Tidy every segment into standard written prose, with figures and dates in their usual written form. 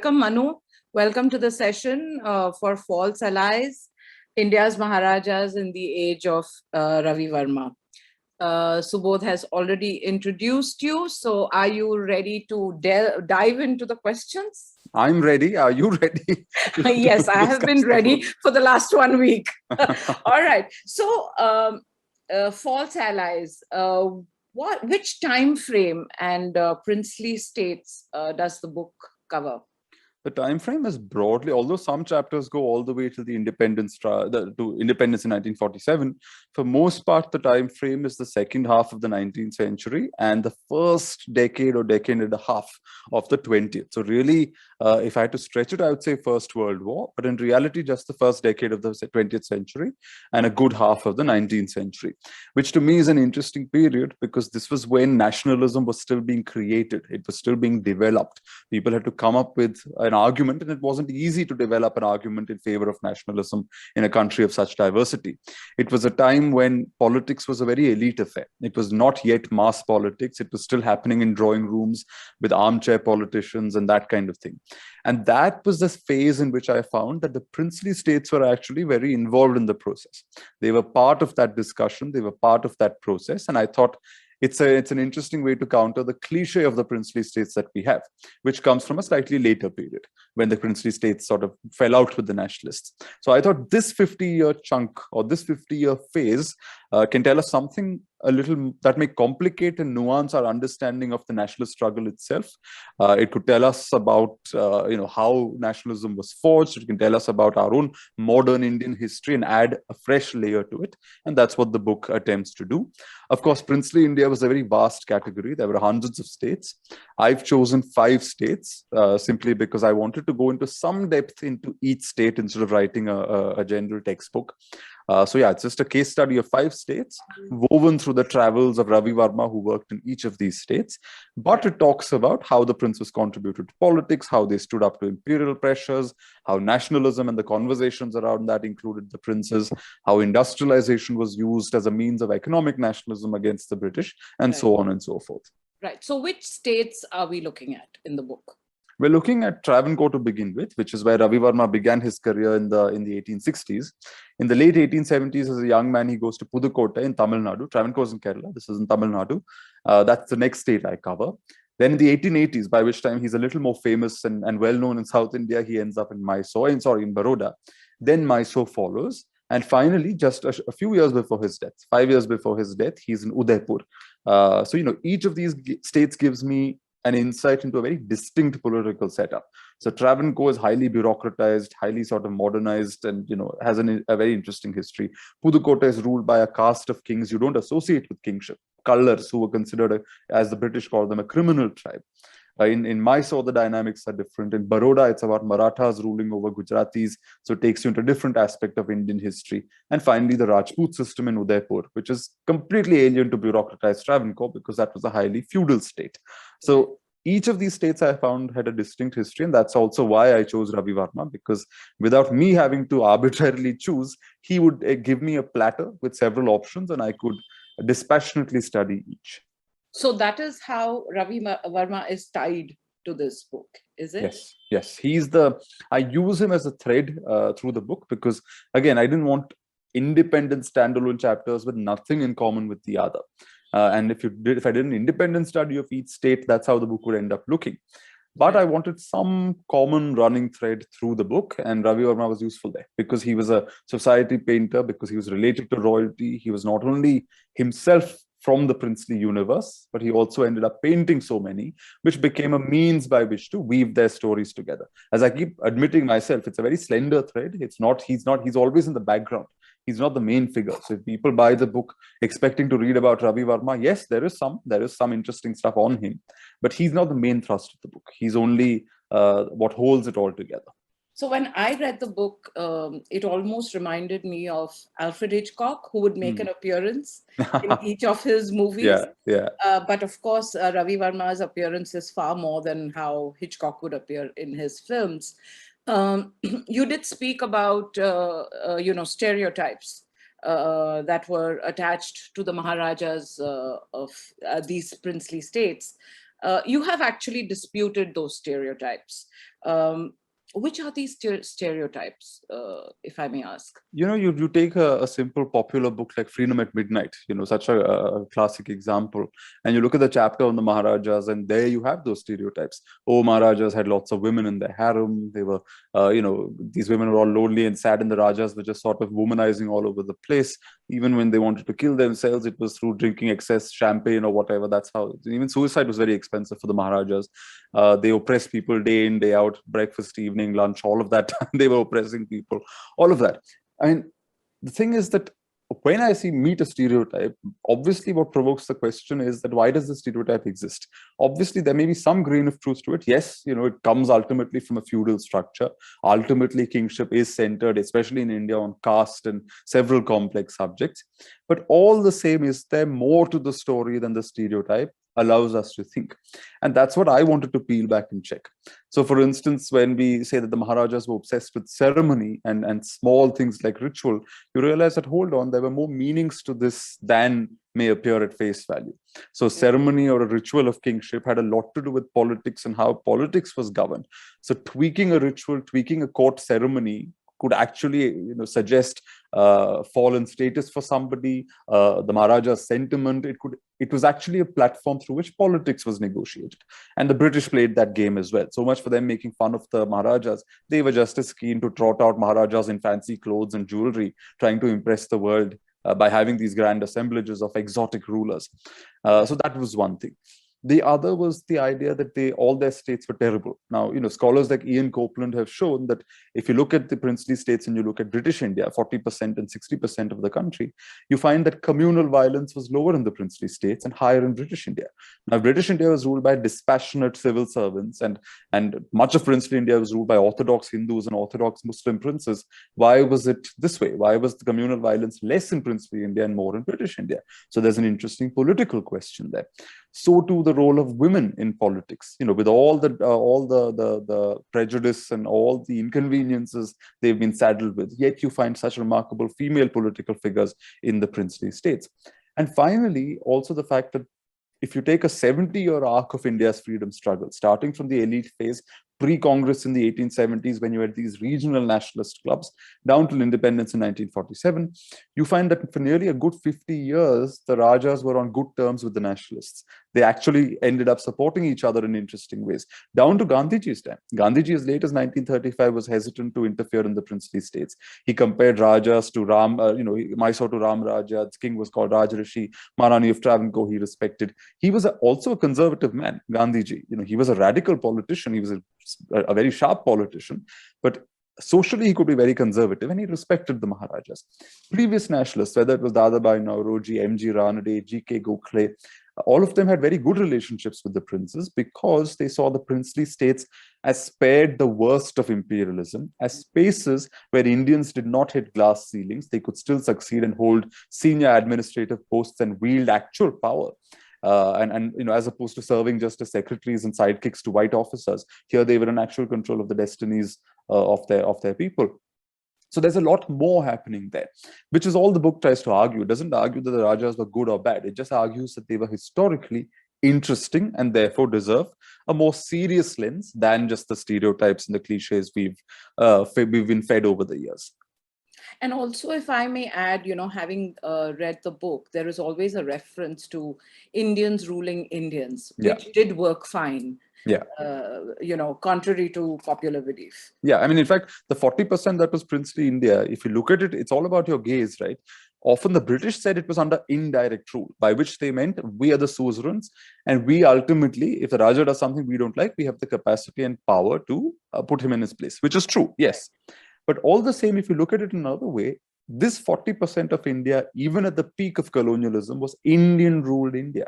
Welcome, Manu. Welcome to the session for False Allies, India's Maharajas in the Age of Ravi Verma. Subodh has already introduced you. So are you ready to dive into the questions? I'm ready. Are you ready? Yes, I have been ready for the last 1 week. All right. So False Allies, which time frame and princely states does the book cover? The time frame is broadly, although some chapters go all the way to the independence to independence in 1947. For most part, the time frame is the second half of the 19th century and the first decade or decade and a half of the 20th. So really, if I had to stretch it, I would say First World War, but in reality, just the first decade of the 20th century and a good half of the 19th century, which to me is an interesting period because this was when nationalism was still being created. It was still being developed. People had to come up with an argument, and it wasn't easy to develop an argument in favor of nationalism in a country of such diversity. It was a time when politics was a very elite affair. It was not yet mass politics. It was still happening in drawing rooms with armchair politicians and that kind of thing. And that was the phase in which I found that the princely states were actually very involved in the process. They were part of that discussion. They were part of that process. And I thought, it's an interesting way to counter the cliche of the princely states that we have, which comes from a slightly later period when the princely states sort of fell out with the nationalists. So I thought this 50-year chunk or this 50-year phase can tell us something a little that may complicate and nuance our understanding of the nationalist struggle itself. It could tell us about how nationalism was forged. It can tell us about our own modern Indian history and add a fresh layer to it. And that's what the book attempts to do. Of course, princely India was a very vast category. There were hundreds of states. I've chosen 5 states simply because I wanted to go into some depth into each state instead of writing a general textbook. So yeah, it's just a case study of 5 states woven through the travels of Ravi Verma, who worked in each of these states. But it talks about how the princes contributed to politics, how they stood up to imperial pressures, how nationalism and the conversations around that included the princes, how industrialization was used as a means of economic nationalism against the British, and so on and so forth. Right. So which states are we looking at in the book? We're looking at Travancore to begin with, which is where Ravi Verma began his career in the 1860s. In the late 1870s, as a young man, he goes to Pudukkottai in Tamil Nadu. Travancore is in Kerala. This is in Tamil Nadu. That's the next state I cover. Then in the 1880s, by which time he's a little more famous and well-known in South India, he ends up in in Baroda. Then Mysore follows. And finally, just a few years before his death, 5 years before his death, he's in Udaipur. Each of these states gives me an insight into a very distinct political setup. So Travancore is highly bureaucratized, highly sort of modernized, and has a very interesting history. Pudukkottai is ruled by a caste of kings you don't associate with kingship. Kallars, who were considered, as the British call them, a criminal tribe. In Mysore, the dynamics are different. In Baroda, it's about Marathas ruling over Gujaratis. So it takes you into a different aspect of Indian history. And finally, the Rajput system in Udaipur, which is completely alien to bureaucratized Travancore because that was a highly feudal state. So each of these states I found had a distinct history. And that's also why I chose Ravi Verma, because without me having to arbitrarily choose, he would give me a platter with several options and I could dispassionately study each. So that is how Ravi Verma is tied to this book, is it? Yes. I use him as a thread through the book because, again, I didn't want independent standalone chapters with nothing in common with the other. And if I did an independent study of each state, that's how the book would end up looking. But I wanted some common running thread through the book, and Ravi Verma was useful there because he was a society painter, because he was related to royalty. He was not only himself from the princely universe, but he also ended up painting so many, which became a means by which to weave their stories together. As I keep admitting myself, it's a very slender thread. He's always in the background. He's not the main figure. So if people buy the book expecting to read about Ravi Verma, yes, there is some interesting stuff on him, but he's not the main thrust of the book. He's only what holds it all together. So when I read the book, it almost reminded me of Alfred Hitchcock, who would make an appearance in each of his movies. But of course, Ravi Verma's appearance is far more than how Hitchcock would appear in his films. You did speak about, stereotypes that were attached to the Maharajas of these princely states. You have actually disputed those stereotypes. Which are these stereotypes, if I may ask? You take a simple popular book like Freedom at Midnight, such a classic example, and you look at the chapter on the Maharajas, and there you have those stereotypes. Oh, Maharajas had lots of women in their harem. They were, these women were all lonely and sad, and the Rajas were just sort of womanizing all over the place. Even when they wanted to kill themselves, it was through drinking excess champagne or whatever. That's how, even suicide was very expensive for the Maharajas. They oppressed people day in, day out, breakfast, evening, lunch, all of that. They were oppressing people, all of that. I mean, the thing is that when I meet a stereotype, obviously what provokes the question is that why does the stereotype exist? Obviously, there may be some grain of truth to it. Yes, it comes ultimately from a feudal structure. Ultimately, kingship is centered, especially in India, on caste and several complex subjects. But all the same, is there more to the story than the stereotype allows us to think? And that's what I wanted to peel back and check. So for instance, when we say that the Maharajas were obsessed with ceremony and small things like ritual, you realize that, hold on, there were more meanings to this than may appear at face value. So ceremony or a ritual of kingship had a lot to do with politics and how politics was governed. So tweaking a ritual, tweaking a court ceremony could actually suggest fallen status for somebody, the Maharaja's sentiment. It was actually a platform through which politics was negotiated. And the British played that game as well. So much for them making fun of the Maharajas. They were just as keen to trot out Maharajas in fancy clothes and jewelry, trying to impress the world by having these grand assemblages of exotic rulers. So that was one thing. The other was the idea that all their states were terrible. Now, scholars like Ian Copeland have shown that if you look at the princely states and you look at British India, 40% and 60% of the country, you find that communal violence was lower in the princely states and higher in British India. Now, British India was ruled by dispassionate civil servants, and much of princely India was ruled by Orthodox Hindus and Orthodox Muslim princes. Why was it this way? Why was the communal violence less in princely India and more in British India? So there's an interesting political question there. So too the role of women in politics, with all the prejudice and all the inconveniences they've been saddled with, yet you find such remarkable female political figures in the princely states. And finally, also the fact that if you take a 70-year arc of India's freedom struggle, starting from the elite phase, pre-Congress in the 1870s, when you had these regional nationalist clubs, down to independence in 1947, you find that for nearly a good 50 years, the Rajas were on good terms with the nationalists. They actually ended up supporting each other in interesting ways, down to Gandhiji's time. Gandhiji, as late as 1935, was hesitant to interfere in the princely states. He compared Rajas to Mysore to Ram Raja. The king was called Rajrishi. Maharani of Travancore he respected. He was also a conservative man, Gandhiji. He was a radical politician. He was a very sharp politician, but socially he could be very conservative, and he respected the Maharajas. Previous nationalists, whether it was Dadabhai Nauroji, M.G. Ranade, G.K. Gokhale, all of them had very good relationships with the princes because they saw the princely states as spared the worst of imperialism, as spaces where Indians did not hit glass ceilings. They could still succeed and hold senior administrative posts and wield actual power. As opposed to serving just as secretaries and sidekicks to white officers, here they were in actual control of the destinies of their people. So there's a lot more happening there, which is all the book tries to argue. It doesn't argue that the Rajas were good or bad. It just argues that they were historically interesting and therefore deserve a more serious lens than just the stereotypes and the cliches we've been fed over the years. And also, if I may add, having read the book, there is always a reference to Indians ruling Indians, which did work fine. Yeah. Contrary to popular belief. Yeah. I mean, in fact, the 40% that was princely India, if you look at it, it's all about your gaze, right? Often the British said it was under indirect rule, by which they meant we are the suzerains, and we ultimately, if the Raja does something we don't like, we have the capacity and power to put him in his place, which is true. Yes. But all the same, if you look at it another way, this 40% of India, even at the peak of colonialism, was Indian-ruled India.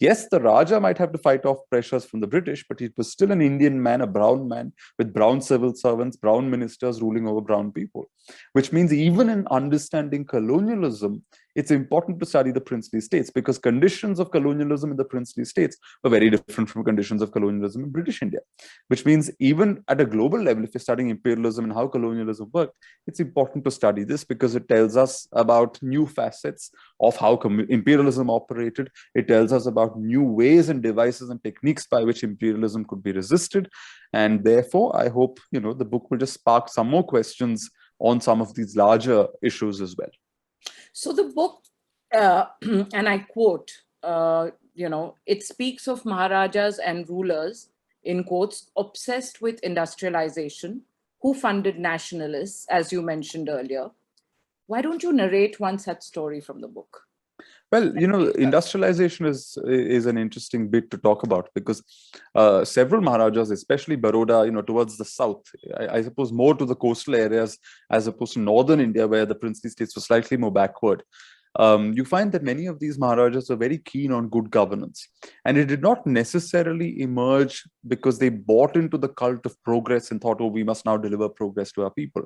Yes, the Raja might have to fight off pressures from the British, but he was still an Indian man, a brown man, with brown civil servants, brown ministers ruling over brown people. Which means even in understanding colonialism, it's important to study the princely states because conditions of colonialism in the princely states were very different from conditions of colonialism in British India, which means even at a global level, if you're studying imperialism and how colonialism worked, it's important to study this because it tells us about new facets of how imperialism operated. It tells us about new ways and devices and techniques by which imperialism could be resisted. And therefore, I hope, the book will just spark some more questions on some of these larger issues as well. So the book, and I quote, it speaks of Maharajas and rulers, in quotes, obsessed with industrialization, who funded nationalists, as you mentioned earlier. Why don't you narrate one such story from the book? Well, industrialization is an interesting bit to talk about because several Maharajas, especially Baroda, towards the south, I suppose more to the coastal areas as opposed to northern India, where the princely states were slightly more backward. You find that many of these Maharajas are very keen on good governance. And it did not necessarily emerge because they bought into the cult of progress and thought, oh, we must now deliver progress to our people.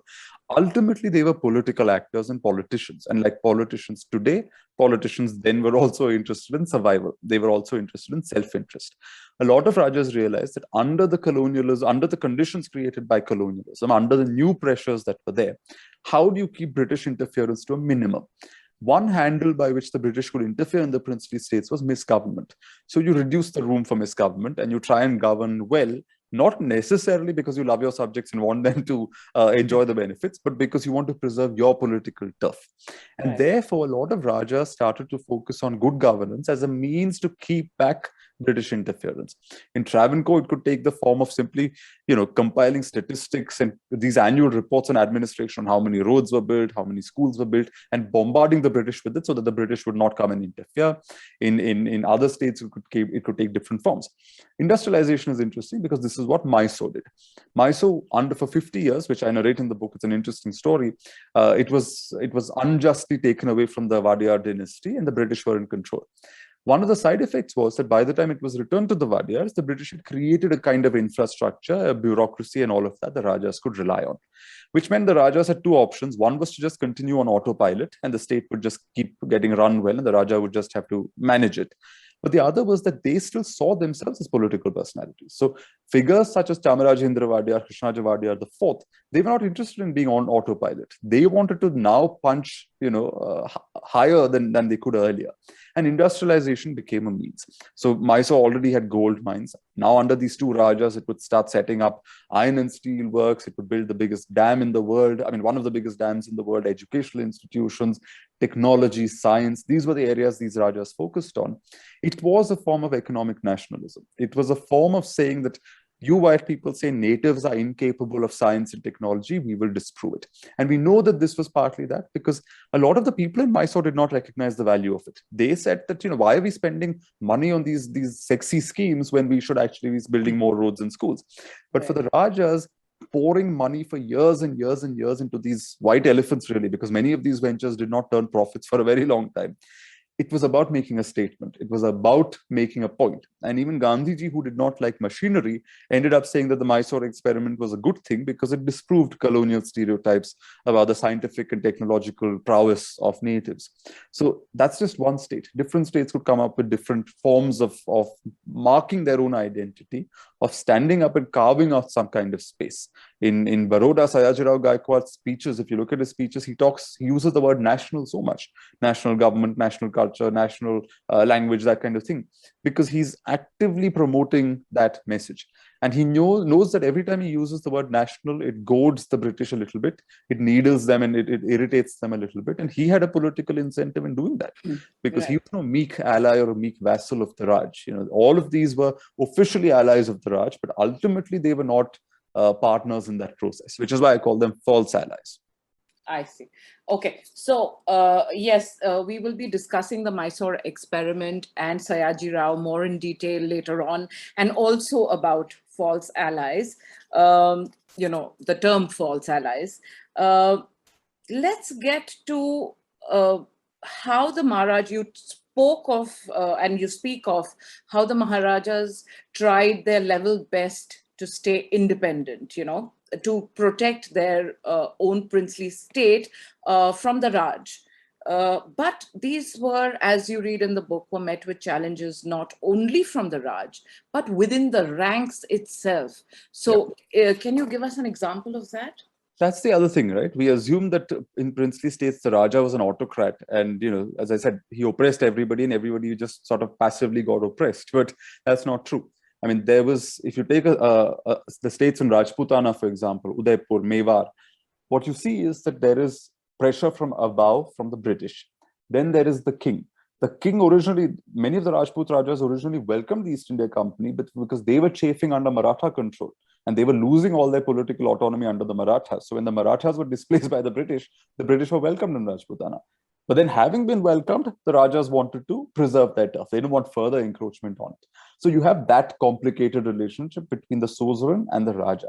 Ultimately, they were political actors and politicians. And like politicians today, politicians then were also interested in survival. They were also interested in self-interest. A lot of Rajas realized that under the colonialism, under the conditions created by colonialism, under the new pressures that were there, how do you keep British interference to a minimum? One handle by which the British could interfere in the princely states was misgovernment. So you reduce the room for misgovernment and you try and govern well, not necessarily because you love your subjects and want them to enjoy the benefits, but because you want to preserve your political turf. And right. Therefore, a lot of Rajas started to focus on good governance as a means to keep back British interference. In Travancore, it could take the form of simply, compiling statistics and these annual reports on administration on how many roads were built, how many schools were built, and bombarding the British with it so that the British would not come and interfere. In other states, it could take different forms. Industrialization is interesting because this is what Mysore did. Mysore, for 50 years, which I narrate in the book, it's an interesting story. It was unjustly taken away from the Wadiyar dynasty, and the British were in control. One of the side effects was that by the time it was returned to the Wadiyars, the British had created a kind of infrastructure, a bureaucracy and all of that the Rajas could rely on, which meant the Rajas had two options. One was to just continue on autopilot and the state would just keep getting run well and the Raja would just have to manage it. But the other was that they still saw themselves as political personalities. So figures such as Chamarajendra Wadiyar, Krishnaja Wadiyar IV, they were not interested in being on autopilot. They wanted to now punch, higher than they could earlier. And industrialization became a means. So Mysore already had gold mines. Now under these two Rajas, it would start setting up iron and steel works. It would build the biggest dam in the world. I mean, one of the biggest dams in the world, educational institutions, technology, science. These were the areas these Rajas focused on. It was a form of economic nationalism. It was a form of saying that you white people say natives are incapable of science and technology, we will disprove it. And we know that this was partly that because a lot of the people in Mysore did not recognize the value of it. They said that, why are we spending money on these sexy schemes when we should actually be building more roads and schools? But right. For the Rajas, pouring money for years and years and years into these white elephants, really, because many of these ventures did not turn profits for a very long time. It was about making a statement. It was about making a point. And even Gandhiji, who did not like machinery, ended up saying that the Mysore experiment was a good thing because it disproved colonial stereotypes about the scientific and technological prowess of natives. So that's just one state. Different states could come up with different forms of marking their own identity, of standing up and carving out some kind of space. In Baroda, Sayajirao Gaikwad's speeches, if you look at his speeches, he uses the word national so much. National government, national culture, national language, that kind of thing, because he's actively promoting that message. And he knows that every time he uses the word national, it goads the British a little bit, it needles them and it irritates them a little bit. And he had a political incentive in doing that because right. He was no meek ally or a meek vassal of the Raj. All of these were officially allies of the Raj, but ultimately they were not partners in that process, which is why I call them false allies. I see. Okay. So, yes, we will be discussing the Mysore experiment and Sayaji Rao more in detail later on, and also about false allies, the term false allies. Let's get to how the Maharaj, you spoke of, and you speak of how the Maharajas tried their level best to stay independent, to protect their own princely state from the Raj. But these were, as you read in the book, were met with challenges not only from the Raj, but within the ranks itself. So can you give us an example of that? That's the other thing, right? We assume that in princely states, the Raja was an autocrat. And, as I said, he oppressed everybody and everybody just sort of passively got oppressed. But that's not true. I mean, if you take the states in Rajputana, for example, Udaipur, Mewar, what you see is that there is pressure from above, from the British. Then there is the king. The king originally, many of the Rajput Rajas originally welcomed the East India Company, but because they were chafing under Maratha control and they were losing all their political autonomy under the Marathas. So when the Marathas were displaced by the British were welcomed in Rajputana. But then having been welcomed, the Rajas wanted to preserve their turf. They didn't want further encroachment on it. So you have that complicated relationship between the suzerain and the Raja.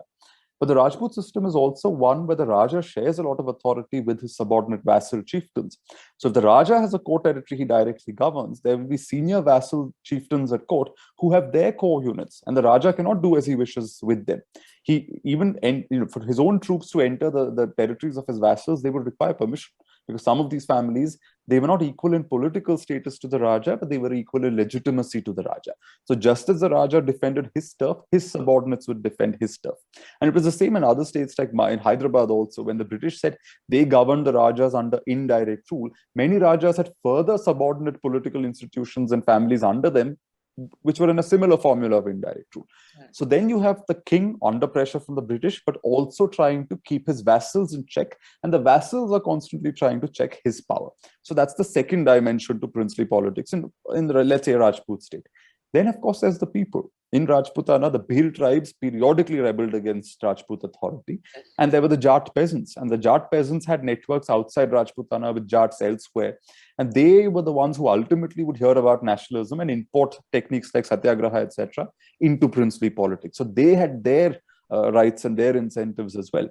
But the Rajput system is also one where the Raja shares a lot of authority with his subordinate vassal chieftains. So if the Raja has a core territory he directly governs, there will be senior vassal chieftains at court who have their core units, and the Raja cannot do as he wishes with them. He even, for his own troops to enter the territories of his vassals, they would require permission. Because some of these families, they were not equal in political status to the Raja, but they were equal in legitimacy to the Raja. So just as the Raja defended his turf, his subordinates would defend his turf. And it was the same in other states like in Hyderabad also. When the British said they governed the Rajas under indirect rule, many Rajas had further subordinate political institutions and families under them, which were in a similar formula of indirect rule. Right. So then you have the king under pressure from the British, but also trying to keep his vassals in check. And the vassals are constantly trying to check his power. So that's the second dimension to princely politics in let's say, a Rajput state. Then, of course, there's the people. In Rajputana, the Bhil tribes periodically rebelled against Rajput authority. And there were the Jat peasants. And the Jat peasants had networks outside Rajputana with Jats elsewhere. And they were the ones who ultimately would hear about nationalism and import techniques like Satyagraha, etc., into princely politics. So they had their rights and their incentives as well.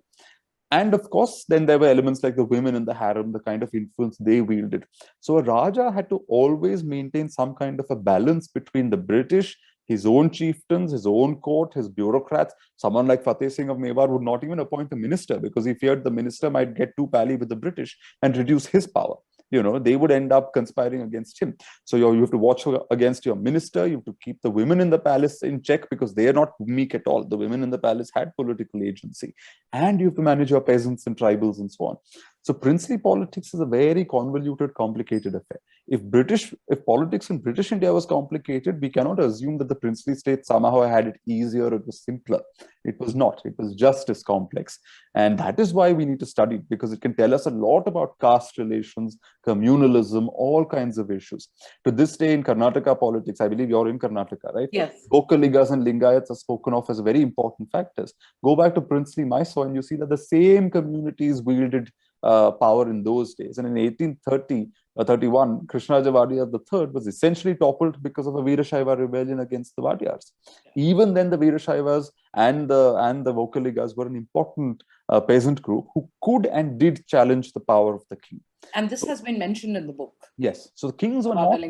And of course, then there were elements like the women in the harem, the kind of influence they wielded. So a Raja had to always maintain some kind of a balance between the British, his own chieftains, his own court, his bureaucrats. Someone like Fateh Singh of Mewar would not even appoint a minister because he feared the minister might get too pally with the British and reduce his power. They would end up conspiring against him. So you have to watch against your minister. You have to keep the women in the palace in check because they are not meek at all. The women in the palace had political agency. And you have to manage your peasants and tribals and so on. So princely politics is a very convoluted, complicated affair. If politics in British India was complicated, we cannot assume that the princely state somehow had it easier, it was simpler. It was not. It was just as complex. And that is why we need to study it, because it can tell us a lot about caste relations, communalism, all kinds of issues. To this day in Karnataka politics, I believe you're in Karnataka, right? Yes. Gokaligas and Lingayats are spoken of as very important factors. Go back to princely Mysore and you see that the same communities wielded power in those days. And in 1831, Krishnaja Vadiyar III was essentially toppled because of a Veerashaiva rebellion against the Vadiyars. Even then, the Veerashaivas and the Vokaligas were an important peasant group who could and did challenge the power of the king. And this has been mentioned in the book. Yes. So the kings were not...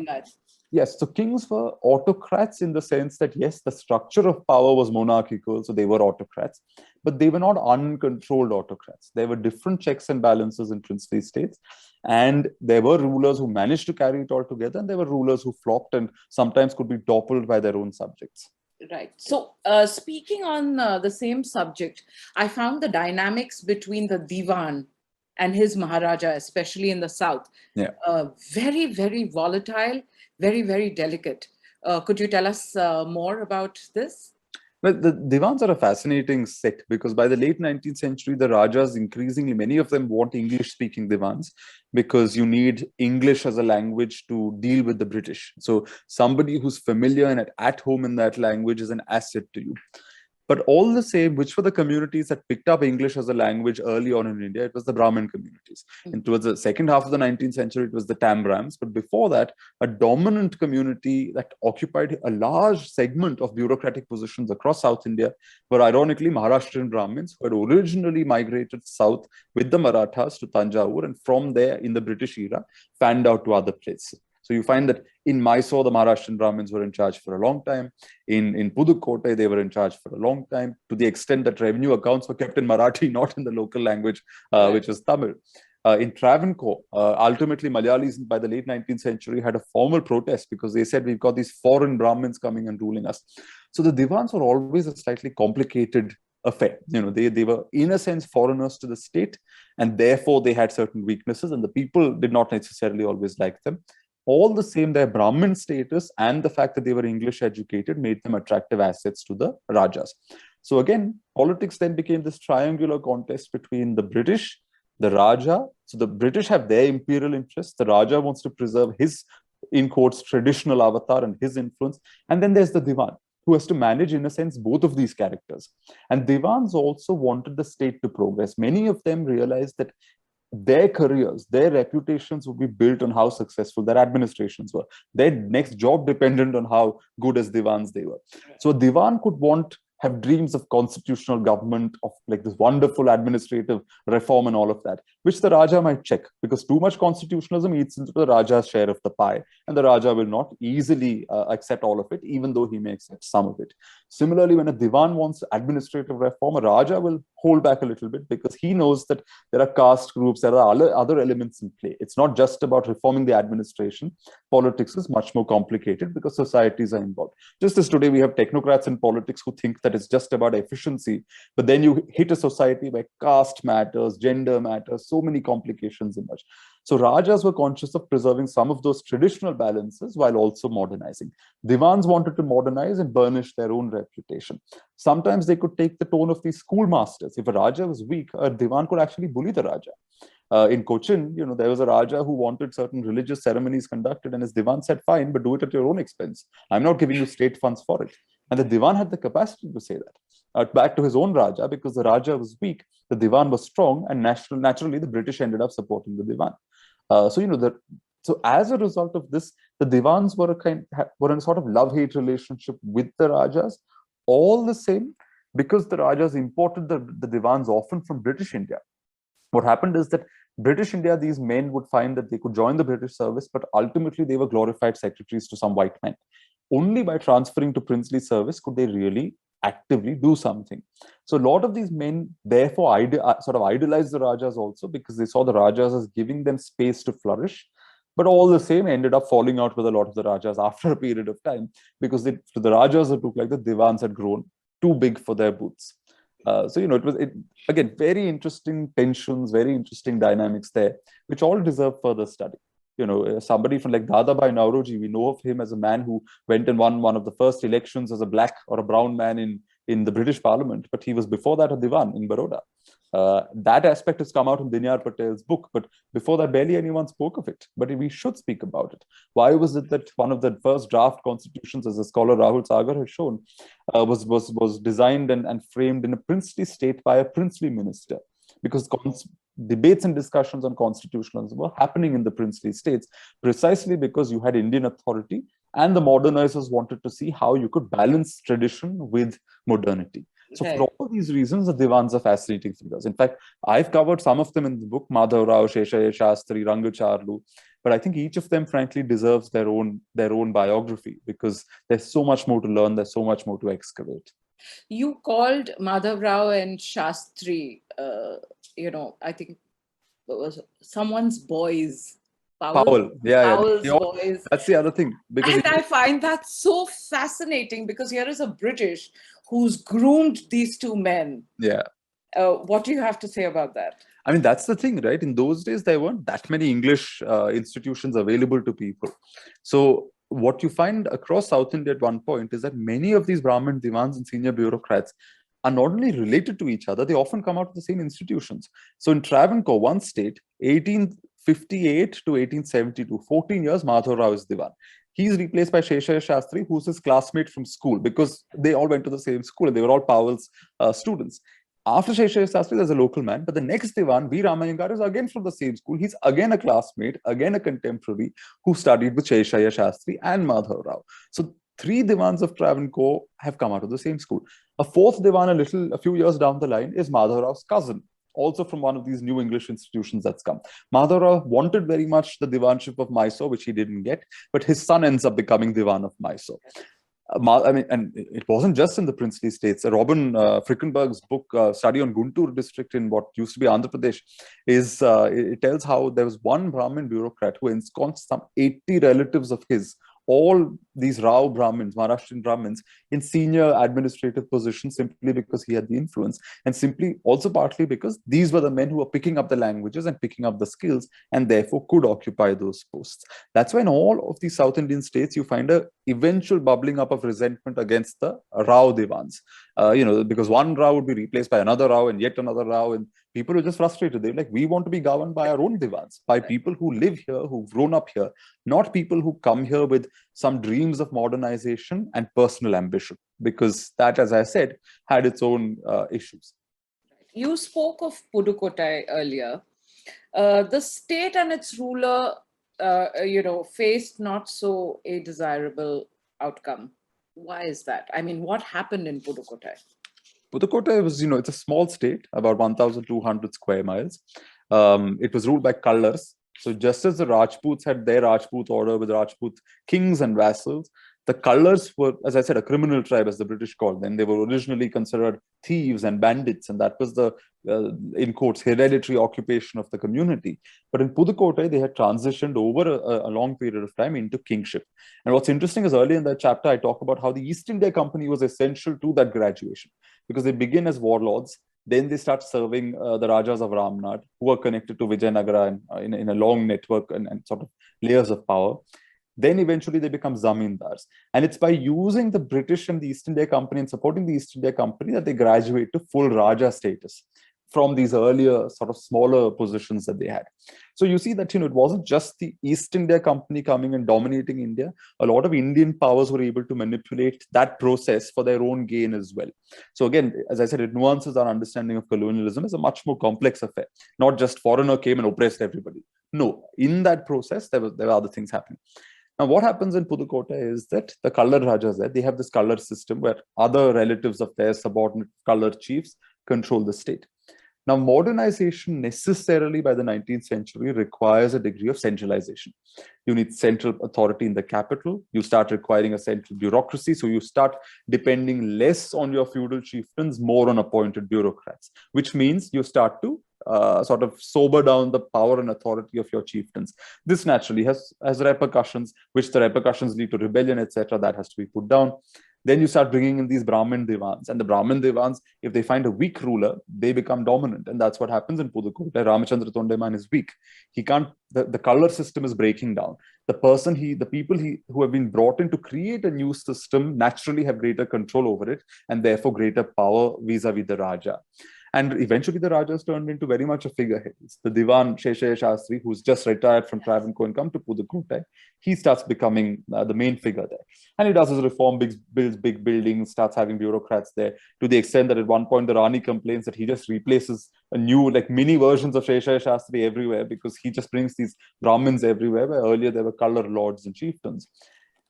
Yes, so kings were autocrats in the sense that, yes, the structure of power was monarchical, so they were autocrats, but they were not uncontrolled autocrats. There were different checks and balances in princely states, and there were rulers who managed to carry it all together, and there were rulers who flopped and sometimes could be toppled by their own subjects. Right. So speaking on the same subject, I found the dynamics between the Diwan and his Maharaja, especially in the south, very, very volatile, very, very delicate. Could you tell us more about this? Well, the Diwans are a fascinating set because by the late 19th century, the Rajas increasingly, many of them want English-speaking Diwans because you need English as a language to deal with the British. So somebody who's familiar and at home in that language is an asset to you. But all the same, which were the communities that picked up English as a language early on in India? It was the Brahmin communities. And towards the second half of the 19th century, it was the Tambrams. But before that, a dominant community that occupied a large segment of bureaucratic positions across South India were ironically Maharashtrian Brahmins who had originally migrated south with the Marathas to Tanjavur, and from there in the British era, fanned out to other places. So you find that in Mysore, the Maharashtrian Brahmins were in charge for a long time. In Pudukkottai, they were in charge for a long time, to the extent that revenue accounts were kept in Marathi, not in the local language, which is Tamil. In Travancore, ultimately Malayalis by the late 19th century had a formal protest because they said, we've got these foreign Brahmins coming and ruling us. So the Divans were always a slightly complicated affair. They were in a sense foreigners to the state, and therefore they had certain weaknesses, and the people did not necessarily always like them. All the same, their Brahmin status and the fact that they were English educated made them attractive assets to the Rajas. So again, politics then became this triangular contest between the British, the Raja. So the British have their imperial interests. The Raja wants to preserve his, in quotes, traditional avatar and his influence. And then there's the Divan, who has to manage, in a sense, both of these characters. And Divans also wanted the state to progress. Many of them realized that their careers, their reputations would be built on how successful their administrations were. Their next job depended on how good as Divans they were. So a Divan could have dreams of constitutional government, of like this wonderful administrative reform and all of that, which the Raja might check, because too much constitutionalism eats into the Raja's share of the pie, and the Raja will not easily accept all of it, even though he may accept some of it. Similarly, when a Divan wants administrative reform, a Raja will hold back a little bit, because he knows that there are caste groups, there are other elements in play. It's not just about reforming the administration. Politics is much more complicated because societies are involved. Just as today we have technocrats in politics who think that it's just about efficiency, but then you hit a society where caste matters, gender matters, so many complications emerge. So Rajas were conscious of preserving some of those traditional balances while also modernizing. Divans wanted to modernize and burnish their own reputation. Sometimes they could take the tone of these schoolmasters. If a Raja was weak, a Divan could actually bully the Raja. In Cochin, there was a Raja who wanted certain religious ceremonies conducted, and his Divan said, fine, but do it at your own expense. I'm not giving you state funds for it. And the Divan had the capacity to say that. Back to his own Raja, because the Raja was weak, the Divan was strong, and naturally the British ended up supporting the Divan. So as a result of this, the Divans were in a sort of love-hate relationship with the Rajas. All the same, because the Rajas imported the Divans often from British India, what happened is that British India, these men would find that they could join the British service, but ultimately they were glorified secretaries to some white men. Only by transferring to princely service could they really actively do something. So a lot of these men therefore sort of idolized the Rajas also, because they saw the Rajas as giving them space to flourish, but all the same ended up falling out with a lot of the Rajas after a period of time, because to the Rajas it looked like the Divans had grown too big for their boots. It was again, very interesting tensions, very interesting dynamics there, which all deserve further study. Somebody from like Dadabhai Nauroji, we know of him as a man who went and won one of the first elections as a black or a brown man in the British Parliament, but he was before that a Divan in Baroda. That aspect has come out in Dinyar Patel's book, but before that barely anyone spoke of it. But we should speak about it. Why was it that one of the first draft constitutions, as the scholar Rahul Sagar has shown, was designed and framed in a princely state by a princely minister? Because debates and discussions on constitutionalism were happening in the princely states, precisely because you had Indian authority, and the modernizers wanted to see how you could balance tradition with modernity. So for all these reasons, the Divans are fascinating figures. In fact, I've covered some of them in the book, Madhav Rao, Sheshaya Shastri, Rangacharlu, but I think each of them, frankly, deserves their own biography, because there's so much more to learn, there's so much more to excavate. You called Madhav Rao and Shastri, I think it was someone's boys. Powell. Powell's boys. That's the other thing. And I find that so fascinating, because here is a British who's groomed these two men. Yeah. What do you have to say about that? I mean, that's the thing, right? In those days, there weren't that many English institutions available to people. So what you find across South India at one point is that many of these Brahmin Divans and senior bureaucrats are not only related to each other, they often come out of the same institutions. So in Travancore, one state, 1858 to 1872, 14 years, Madhav Rao is Divan. He's replaced by Sheshaya Shastri, who's his classmate from school, because they all went to the same school and they were all Powell's students. After Sheshaya Shastri, there's a local man, but the next Divan, V. Ramayangar, is again from the same school. He's again a classmate, again a contemporary who studied with Sheshaya Shastri and Madhav Rao. So 3 Divans of Travancore have come out of the same school. A 4th Divan, a few years down the line, is Madhav Rao's cousin, also from one of these new English institutions that's come. Madhav Rao wanted very much the Divanship of Mysore, which he didn't get, but his son ends up becoming Divan of Mysore. I mean, and it wasn't just in the princely states. Robin Frickenberg's book, Study on Guntur district in what used to be Andhra Pradesh, it tells how there was one Brahmin bureaucrat who ensconced some 80 relatives of his, all these Rao Brahmins, Maharashtrian Brahmins, in senior administrative positions simply because he had the influence, and simply also partly because these were the men who were picking up the languages and picking up the skills and therefore could occupy those posts. That's why in all of these South Indian states, you find a eventual bubbling up of resentment against the Rao Divans. Because one Rao would be replaced by another Rao and yet another Rao, and people were just frustrated. They're like, we want to be governed by our own Divans, by people who live here, who've grown up here, not people who come here with some dreams of modernization and personal ambition, because that, as I said, had its own issues. You spoke of Pudukkottai earlier. The state and its ruler, faced not so a desirable outcome. Why is that? I mean, what happened in Pudukkottai? Pudukkottai was, it's a small state, about 1,200 square miles. It was ruled by Kallars. So just as the Rajputs had their Rajput order with Rajput kings and vassals, the Kallars were, as I said, a criminal tribe, as the British called them. They were originally considered thieves and bandits, and that was the, in quotes, hereditary occupation of the community. But in Pudukkottai, they had transitioned over a long period of time into kingship. And what's interesting is early in that chapter, I talk about how the East India Company was essential to that graduation, because they begin as warlords. Then they start serving the Rajas of Ramnad, who are connected to Vijayanagara in a long network and sort of layers of power. Then eventually they become zamindars. And it's by using the British and the East India Company and supporting the East India Company that they graduate to full Raja status from these earlier sort of smaller positions that they had. So you see that, it wasn't just the East India Company coming and dominating India. A lot of Indian powers were able to manipulate that process for their own gain as well. So again, as I said, it nuances our understanding of colonialism as a much more complex affair. Not just foreigner came and oppressed everybody. No, in that process, there were other things happening. Now, what happens in Pudukkottai is that the Kallar Rajas there, they have this Kallar system where other relatives of their subordinate Kallar chiefs control the state. Now, modernization necessarily by the 19th century requires a degree of centralization. You need central authority in the capital. You start requiring a central bureaucracy. So you start depending less on your feudal chieftains, more on appointed bureaucrats, which means you start to sort of sober down the power and authority of your chieftains. This naturally has repercussions, which the repercussions lead to rebellion, etc. That has to be put down. Then you start bringing in these Brahmin Divans. And the Brahmin Divans, if they find a weak ruler, they become dominant. And that's what happens in Pudukkottai. Ramachandra Tondaiman is weak. He can't, the Kallar system is breaking down. The people who have been brought in to create a new system naturally have greater control over it and therefore greater power vis-a-vis the Raja. And eventually the Rajas turned into very much a figurehead. It's the Diwan Sheshaya Shastri, who's just retired from Travancore and come to Pudukkottai. He starts becoming the main figure there. And he does his reform, builds big buildings, starts having bureaucrats there, to the extent that at one point the Rani complains that he just replaces a new, like mini versions of Sheshaya Shastri everywhere, because he just brings these Brahmins everywhere, where earlier there were Kallar lords and chieftains.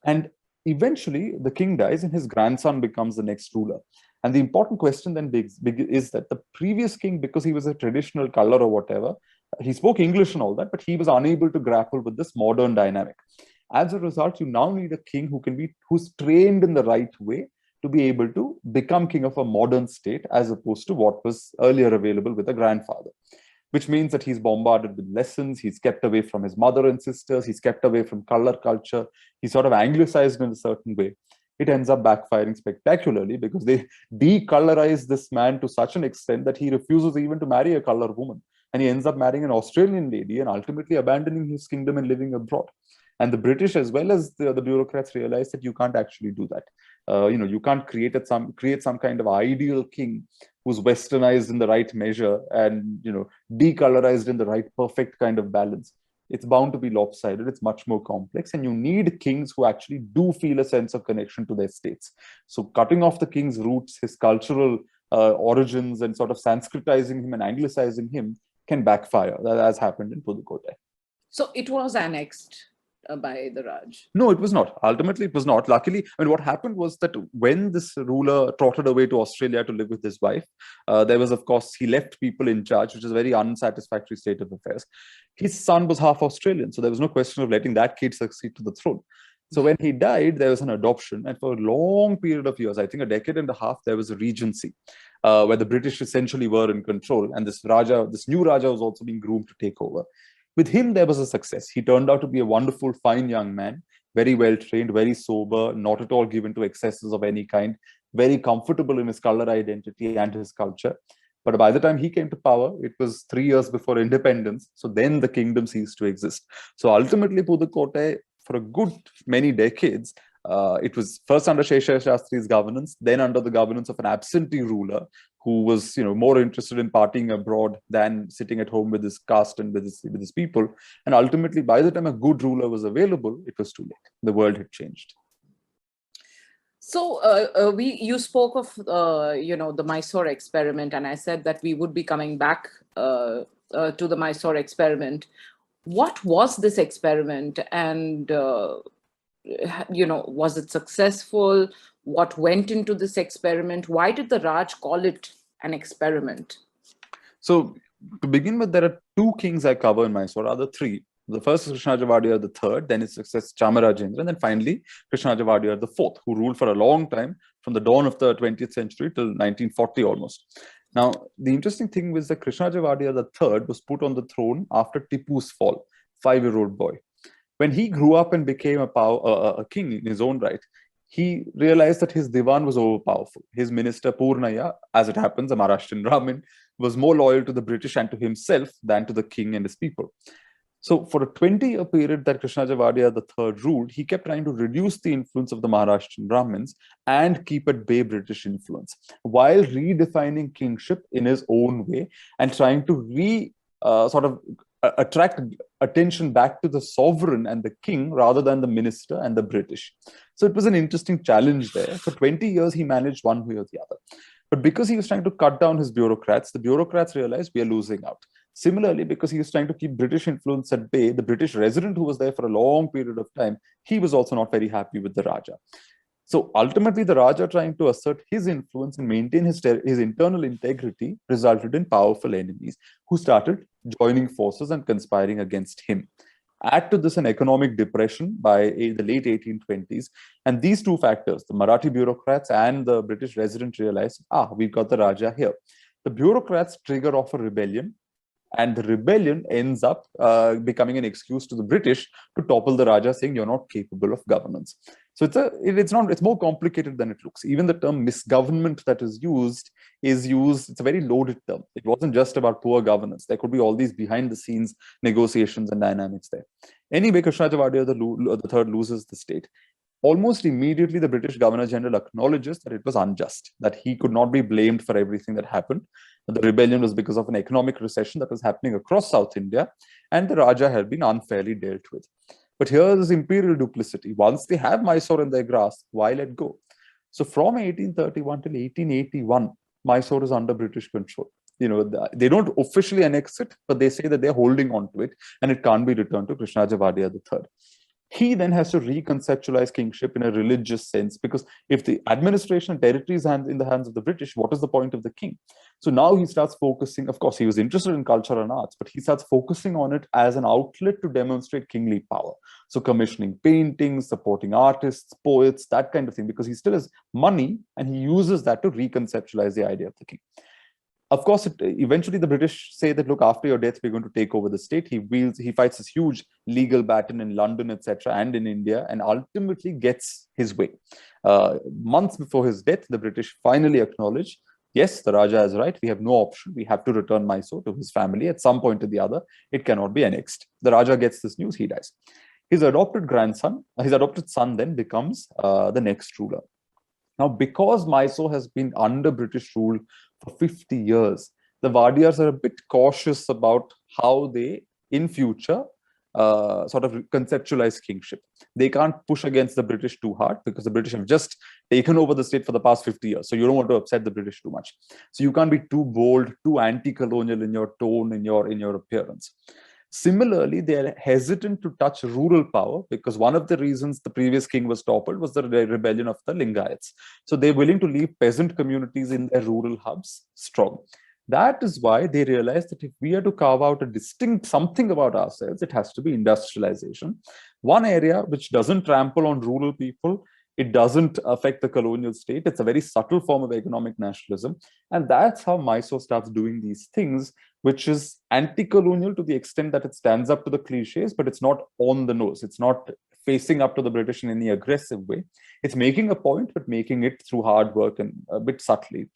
And eventually the king dies and his grandson becomes the next ruler. And the important question then is that the previous king, because he was a traditional Kallar or whatever, he spoke English and all that, but he was unable to grapple with this modern dynamic. As a result, you now need a king who's trained in the right way to be able to become king of a modern state, as opposed to what was earlier available with a grandfather. Which means that he's bombarded with lessons, he's kept away from his mother and sisters, he's kept away from Kallar culture, he's sort of anglicized in a certain way. It ends up backfiring spectacularly because they de-Kallarize this man to such an extent that he refuses even to marry a Kallar woman. And he ends up marrying an Australian lady and ultimately abandoning his kingdom and living abroad. And the British, as well as the bureaucrats, realize that you can't actually do that. You can't create some kind of ideal king who's westernized in the right measure and de-Kallarized in the right perfect kind of balance. It's bound to be lopsided. It's much more complex, and you need kings who actually do feel a sense of connection to their states. So cutting off the king's roots, his cultural origins, and sort of Sanskritizing him and Anglicizing him can backfire. That has happened in Pudukkottai. So it was annexed by the Raj? No, it was not. Ultimately, it was not. Luckily, what happened was that when this ruler trotted away to Australia to live with his wife, there was, of course, he left people in charge, which is a very unsatisfactory state of affairs. His son was half Australian, so there was no question of letting that kid succeed to the throne. So when he died, there was an adoption, and for a long period of years, I think a decade and a half, there was a regency where the British essentially were in control, and this new Raja was also being groomed to take over. With him, there was a success. He turned out to be a wonderful, fine young man, very well trained, very sober, not at all given to excesses of any kind, very comfortable in his color identity and his culture. But by the time he came to power, it was 3 years before independence. So then the kingdom ceased to exist. So ultimately, Pudukkottai, for a good many decades, it was first under Shesha Shastri's governance, then under the governance of an absentee ruler who was, more interested in partying abroad than sitting at home with his caste and with his people. And ultimately, by the time a good ruler was available, it was too late. The world had changed. So you spoke of the Mysore experiment, and I said that we would be coming back to the Mysore experiment. What was this experiment, and was it successful? What went into this experiment? Why did the Raj call it an experiment? So to begin with, there are two kings I cover in Mysore, other three. The first is Krishnaraja Wadiyar III, then his successor Chamarajendra, and then finally Krishnaraja Wadiyar IV, who ruled for a long time from the dawn of the 20th century till 1940 almost. Now, the interesting thing was that Krishnaraja Wadiyar III was put on the throne after Tipu's fall, 5-year-old boy. When he grew up and became a king in his own right, he realized that his divan was overpowerful. His minister Purnaya, as it happens, a Maharashtrian Brahmin, was more loyal to the British and to himself than to the king and his people. So for a 20-year period that Krishnaraja Wadiyar III ruled, he kept trying to reduce the influence of the Maharashtrian Brahmins and keep at bay British influence, while redefining kingship in his own way and trying to attract attention back to the sovereign and the king rather than the minister and the British. So it was an interesting challenge there. For 20 years, he managed one way or the other. But because he was trying to cut down his bureaucrats, the bureaucrats realized we are losing out. Similarly, because he was trying to keep British influence at bay, the British resident who was there for a long period of time, he was also not very happy with the Raja. So ultimately, the Raja trying to assert his influence and maintain his internal integrity resulted in powerful enemies who started joining forces and conspiring against him. Add to this an economic depression by the late 1820s. And these two factors, the Marathi bureaucrats and the British resident, realized, we've got the Raja here. The bureaucrats trigger off a rebellion, and the rebellion ends up becoming an excuse to the British to topple the Raja, saying you're not capable of governance. So it's more complicated than it looks. Even the term misgovernment that is used, it's a very loaded term. It wasn't just about poor governance. There could be all these behind the scenes negotiations and dynamics there. Anyway, Krishnaraja Wadiyar III loses the state. Almost immediately, the British Governor General acknowledges that it was unjust, that he could not be blamed for everything that happened. The rebellion was because of an economic recession that was happening across South India, and the Raja had been unfairly dealt with. But here is imperial duplicity. Once they have Mysore in their grasp, why let go? So from 1831 till 1881, Mysore is under British control. They don't officially annex it, but they say that they're holding on to it, and it can't be returned to Krishnaraja Wadiyar III. He then has to reconceptualize kingship in a religious sense, because if the administration and territory is in the hands of the British, what is the point of the king? So now he starts focusing, of course, he was interested in culture and arts, but he starts focusing on it as an outlet to demonstrate kingly power. So commissioning paintings, supporting artists, poets, that kind of thing, because he still has money and he uses that to reconceptualize the idea of the king. Of course, eventually the British say that, look, after your death, we're going to take over the state. He fights this huge legal battle in London, etc., and in India, and ultimately gets his way. Months before his death, the British finally acknowledge, yes, the Raja is right. We have no option. We have to return Mysore to his family at some point or the other. It cannot be annexed. The Raja gets this news, he dies. His adopted son then becomes the next ruler. Now, because Mysore has been under British rule for 50 years, the Wadiyars are a bit cautious about how they, in future, sort of conceptualize kingship. They can't push against the British too hard, because the British have just taken over the state for the past 50 years. So you don't want to upset the British too much. So you can't be too bold, too anti-colonial in your tone, in your appearance. Similarly, they are hesitant to touch rural power, because one of the reasons the previous king was toppled was the rebellion of the Lingayats. So they're willing to leave peasant communities in their rural hubs strong. That is why they realize that if we are to carve out a distinct something about ourselves, it has to be industrialization. one area which doesn't trample on rural people. It doesn't affect the colonial state. It's a very subtle form of economic nationalism. And that's how Mysore starts doing these things, which is anti-colonial to the extent that it stands up to the cliches, but it's not on the nose. It's not facing up to the British in any aggressive way. It's making a point, but making it through hard work and a bit subtly.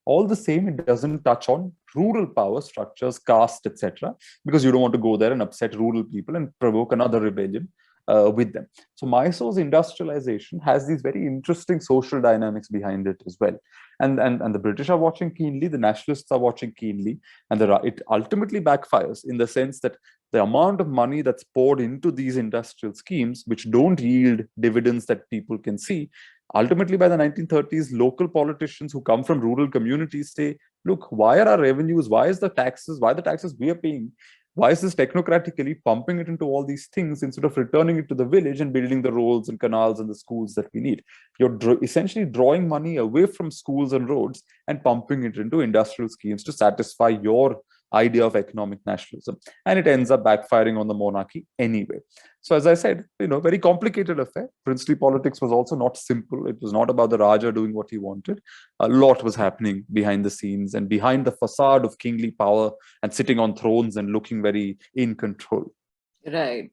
All the same, it doesn't touch on rural power structures, caste, etc., because you don't want to go there and upset rural people and provoke another rebellion with them. So Mysore's industrialization has these very interesting social dynamics behind it as well. And the British are watching keenly, the nationalists are watching keenly, and it ultimately backfires in the sense that the amount of money that's poured into these industrial schemes, which don't yield dividends that people can see, ultimately by the 1930s, local politicians who come from rural communities say, look, why are our revenues, why the taxes we are paying, why is this technocratically pumping it into all these things instead of returning it to the village and building the roads and canals and the schools that we need? You're essentially drawing money away from schools and roads and pumping it into industrial schemes to satisfy your idea of economic nationalism. And it ends up backfiring on the monarchy anyway. So as I said, very complicated affair. Princely politics was also not simple. It was not about the Raja doing what he wanted. A lot was happening behind the scenes and behind the facade of kingly power and sitting on thrones and looking very in control. Right.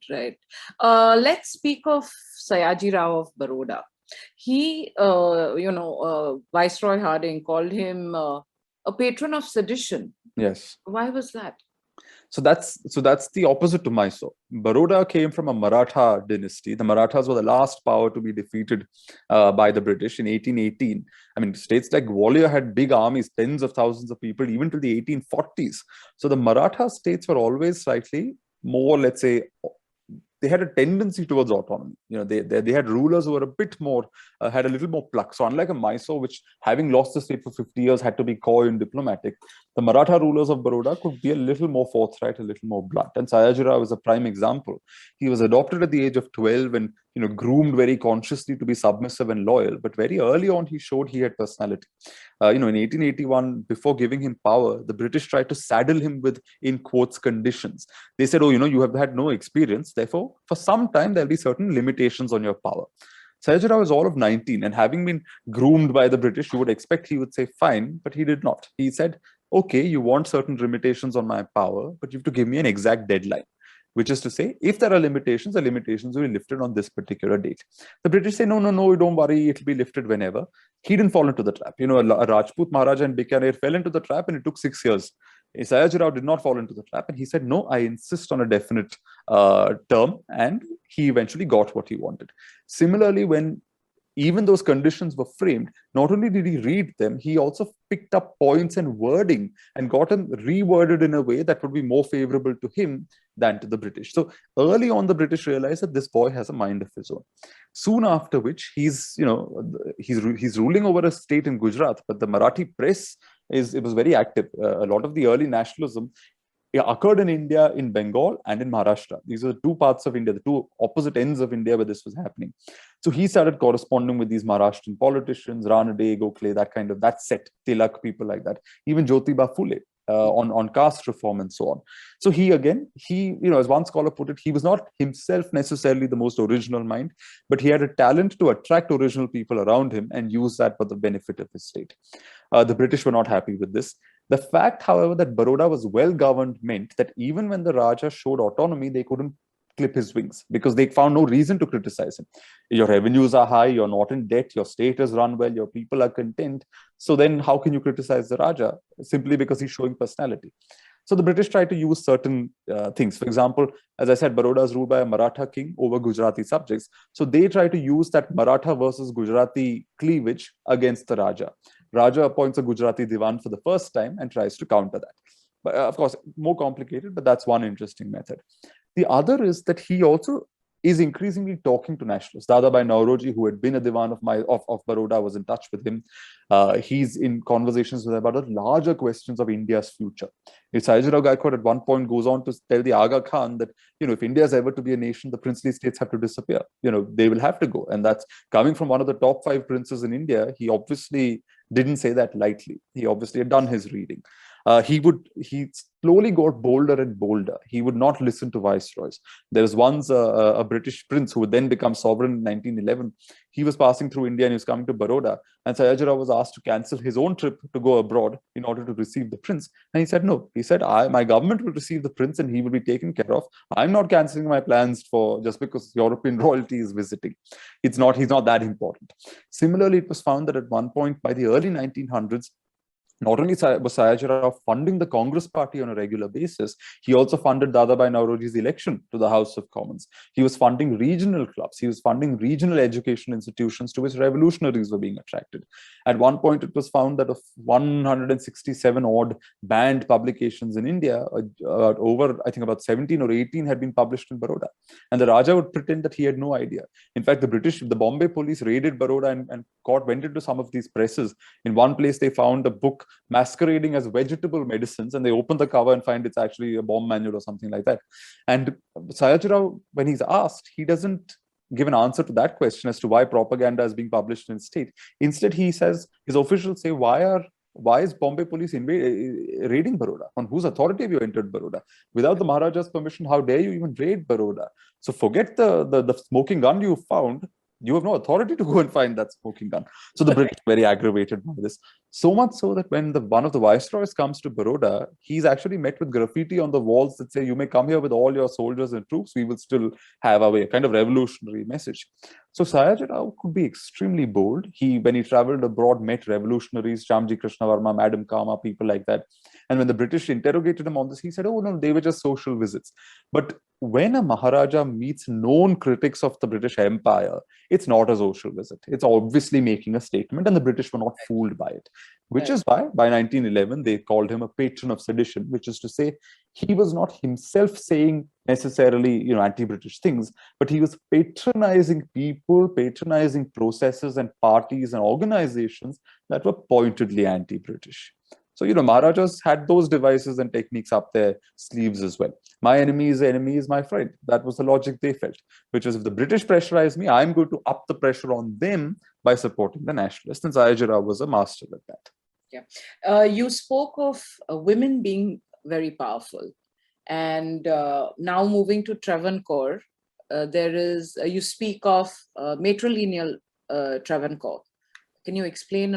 Let's speak of Sayaji Rao of Baroda. He, Viceroy Hardinge called him a patron of sedition. Yes. Why was that? So that's the opposite to Mysore. Baroda came from a Maratha dynasty. The Marathas were the last power to be defeated by the British in 1818. I mean, states like Gwalior had big armies, tens of thousands of people, even till the 1840s. So the Maratha states were always slightly more, let's say, they had a tendency towards autonomy. They had rulers who were a bit more, had a little more pluck. So unlike a Mysore, which having lost the state for 50 years had to be coy and diplomatic, the Maratha rulers of Baroda could be a little more forthright, a little more blunt. And Sayaji Rao is a prime example. He was adopted at the age of 12 and groomed very consciously to be submissive and loyal. But very early on, he showed he had personality. In 1881, before giving him power, the British tried to saddle him with, in quotes, conditions. They said, you have had no experience. Therefore, for some time, there'll be certain limitations on your power. Sayaji Rao is all of 19, and having been groomed by the British, you would expect he would say, fine, but he did not. He said, okay, you want certain limitations on my power, but you have to give me an exact deadline. Which is to say, if there are limitations, the limitations will be lifted on this particular date. The British say, no, don't worry, it'll be lifted whenever. He didn't fall into the trap. A Rajput Maharaja in Bikaner fell into the trap and it took 6 years. Sayaji Rao did not fall into the trap and he said, no, I insist on a definite term, and he eventually got what he wanted. Similarly, when even those conditions were framed, not only did he read them, he also picked up points and wording and got them reworded in a way that would be more favorable to him than to the British. So early on, the British realized that this boy has a mind of his own. Soon after which, he's ruling over a state in Gujarat, but the Marathi press was very active. A lot of the early nationalism occurred in India, in Bengal, and in Maharashtra. These are the two parts of India, the two opposite ends of India where this was happening. So he started corresponding with these Maharashtrian politicians, Ranade, Gokhale, that set, Tilak, people like that, even Jyotiba Phule. On caste reform and so on. So he, as one scholar put it, he was not himself necessarily the most original mind, but he had a talent to attract original people around him and use that for the benefit of his state. The British were not happy with this. The fact, however, that Baroda was well governed meant that even when the Raja showed autonomy, they couldn't clip his wings because they found no reason to criticize him. Your revenues are high, you're not in debt, your state has run well, your people are content. So then how can you criticize the Raja simply because he's showing personality? So the British tried to use certain things. For example, as I said, Baroda is ruled by a Maratha king over Gujarati subjects. So they try to use that Maratha versus Gujarati cleavage against the Raja. Raja appoints a Gujarati Diwan for the first time and tries to counter that. But of course, more complicated, but that's one interesting method. The other is that he also is increasingly talking to nationalists. Dadabhai Nauroji, who had been a Diwan of Baroda, was in touch with him. He's in conversations with him about the larger questions of India's future. Sayaji Rao Gaikwad at one point goes on to tell the Aga Khan that, if India is ever to be a nation, the princely states have to disappear. They will have to go. And that's coming from one of the top 5 princes in India. He obviously didn't say that lightly. He obviously had done his reading. He slowly got bolder and bolder. He would not listen to viceroys. There was once a British prince who would then become sovereign in 1911. He was passing through India and he was coming to Baroda. And Sayajirao was asked to cancel his own trip to go abroad in order to receive the prince. And he said, no. He said, my government will receive the prince and he will be taken care of. I'm not cancelling my plans for just because European royalty is visiting. He's not that important. Similarly, it was found that at one point by the early 1900s, not only was Sayajirao funding the Congress party on a regular basis, he also funded Dadabhai Naoroji's election to the House of Commons. He was funding regional clubs. He was funding regional education institutions to which revolutionaries were being attracted. At one point, it was found that of 167 odd banned publications in India, over, I think, about 17 or 18 had been published in Baroda. And the Raja would pretend that he had no idea. In fact, the Bombay police raided Baroda and went into some of these presses. In one place, they found a book masquerading as vegetable medicines, and they open the cover and find it's actually a bomb manual or something like that. And Sayajirao, when he's asked, he doesn't give an answer to that question as to why propaganda is being published in state. Instead, he says, his officials say, why is Bombay police raiding Baroda? On whose authority have you entered Baroda? Without the Maharaja's permission, how dare you even raid Baroda? So forget the smoking gun you found. You have no authority to go and find that smoking gun. So the British are very aggravated by this. So much so that when one of the viceroys comes to Baroda, he's actually met with graffiti on the walls that say, you may come here with all your soldiers and troops, we will still have our way, a kind of revolutionary message. So Sayajirao could be extremely bold. When he traveled abroad, met revolutionaries, Shyamji Krishna Varma, Madam Kama, people like that. And when the British interrogated him on this, he said, oh, no, they were just social visits. But when a Maharaja meets known critics of the British Empire, it's not a social visit. It's obviously making a statement, and the British were not fooled by it, which is why by 1911, they called him a patron of sedition, which is to say he was not himself saying necessarily, anti-British things, but he was patronizing people, patronizing processes and parties and organizations that were pointedly anti-British. So, Maharajas had those devices and techniques up their sleeves as well. My enemy's enemy is my friend. That was the logic they felt, which is if the British pressurize me, I'm going to up the pressure on them by supporting the nationalists. And Sayajirao was a master at that. Yeah. You spoke of women being very powerful. And now moving to Travancore, you speak of matrilineal Travancore. Can you explain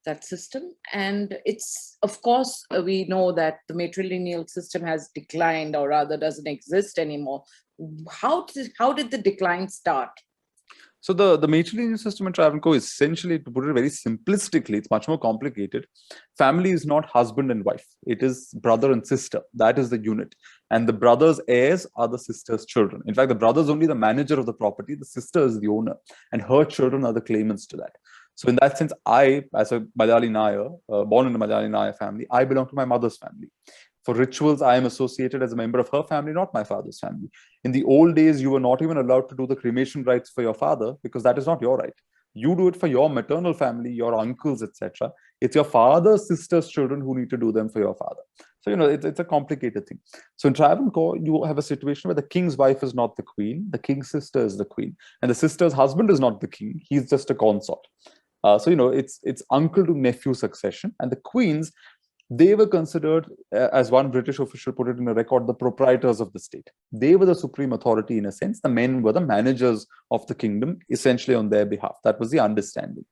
that system? And it's, of course, we know that the matrilineal system has declined, or rather doesn't exist anymore. How did the decline start? So the matrilineal system in Travancore is essentially, to put it very simplistically, it's much more complicated. Family is not husband and wife. It is brother and sister. That is the unit. And the brother's heirs are the sister's children. In fact, the brother is only the manager of the property. The sister is the owner. And her children are the claimants to that. So in that sense, I, as a Malayali Nayar, born in a Malayali Nayar family, I belong to my mother's family. For rituals, I am associated as a member of her family, not my father's family. In the old days, you were not even allowed to do the cremation rites for your father because that is not your right. You do it for your maternal family, your uncles, etc. It's your father's sister's children who need to do them for your father. So, it's a complicated thing. So in Travancore, you have a situation where the king's wife is not the queen, the king's sister is the queen, and the sister's husband is not the king. He's just a consort. So, it's uncle to nephew succession. And the queens, they were considered, as one British official put it in a record, the proprietors of the state. They were the supreme authority in a sense. The men were the managers of the kingdom, essentially on their behalf. That was the understanding.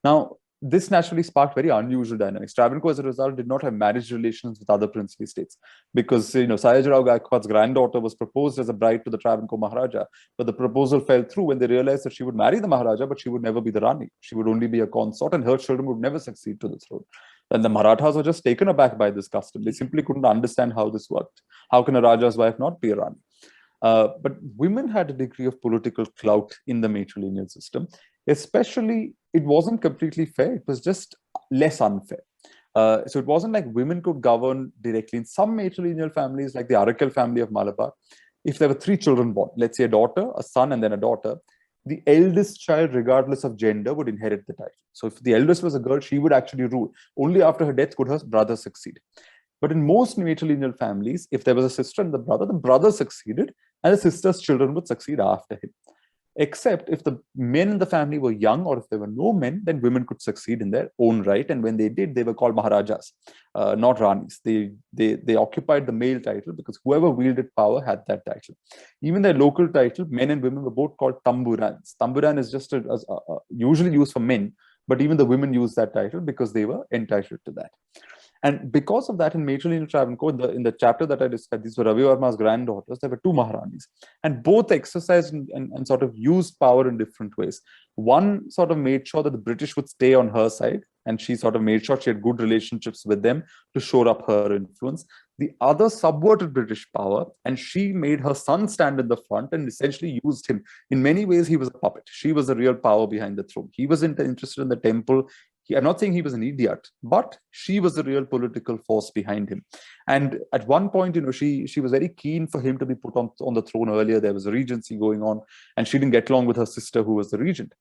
Now, this naturally sparked very unusual dynamics. Travancore, as a result, did not have marriage relations with other princely states because, Sayajirao Gaikwad's granddaughter was proposed as a bride to the Travancore Maharaja, but the proposal fell through when they realized that she would marry the Maharaja, but she would never be the Rani. She would only be a consort, and her children would never succeed to the throne. And the Marathas were just taken aback by this custom. They simply couldn't understand how this worked. How can a Raja's wife not be a Rani? But women had a degree of political clout in the matrilineal system. Especially, it wasn't completely fair. It was just less unfair. So it wasn't like women could govern directly. In some matrilineal families, like the Arakel family of Malabar, if there were 3 children born, let's say a daughter, a son, and then a daughter, the eldest child, regardless of gender, would inherit the title. So if the eldest was a girl, she would actually rule. Only after her death could her brother succeed. But in most matrilineal families, if there was a sister and the brother succeeded, and the sister's children would succeed after him. Except if the men in the family were young, or if there were no men, then women could succeed in their own right. And when they did, they were called Maharajas, not Ranis. They occupied the male title because whoever wielded power had that title. Even their local title, men and women were both called Tamburans. Tamburan is just usually used for men, but even the women used that title because they were entitled to that. And because of that, in Matrilineal Travancore, in the chapter that I described, these were Ravi Varma's granddaughters. There were two Maharanis, and both exercised and sort of used power in different ways. One sort of made sure that the British would stay on her side, and she sort of made sure she had good relationships with them to shore up her influence. The other subverted British power, and she made her son stand in the front and essentially used him. In many ways, he was a puppet. She was the real power behind the throne. He wasn't interested in the temple. I'm not saying he was an idiot, but she was the real political force behind him. And at one point, she was very keen for him to be put on the throne earlier. There was a regency going on, and she didn't get along with her sister, who was the regent.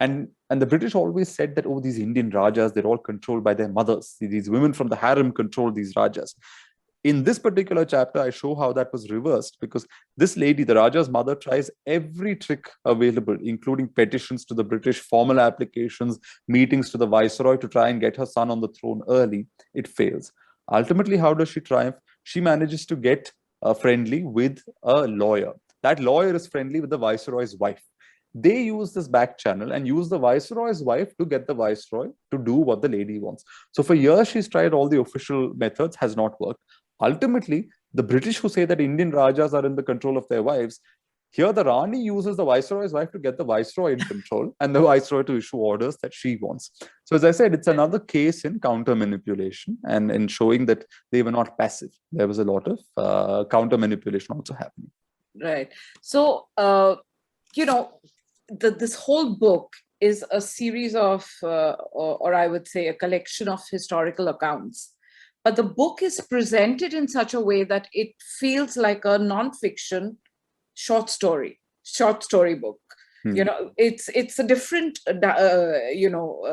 And the British always said that, oh, these Indian Rajas, they're all controlled by their mothers. These women from the harem control these Rajas. In this particular chapter, I show how that was reversed, because this lady, the Raja's mother, tries every trick available, including petitions to the British, formal applications, meetings to the viceroy to try and get her son on the throne early. It fails. Ultimately, how does she triumph? She manages to get friendly with a lawyer. That lawyer is friendly with the viceroy's wife. They use this back channel and use the viceroy's wife to get the viceroy to do what the lady wants. So for years, she's tried all the official methods, has not worked. Ultimately, the British, who say that Indian Rajas are in the control of their wives, here the Rani uses the viceroy's wife to get the viceroy in control and the viceroy to issue orders that she wants. So as I said, it's another case in counter manipulation and in showing that they were not passive. There was a lot of counter manipulation also happening. Right. So, this whole book is a series of, or I would say a collection of historical accounts. But the book is presented in such a way that it feels like a non-fiction short story book. It's a different,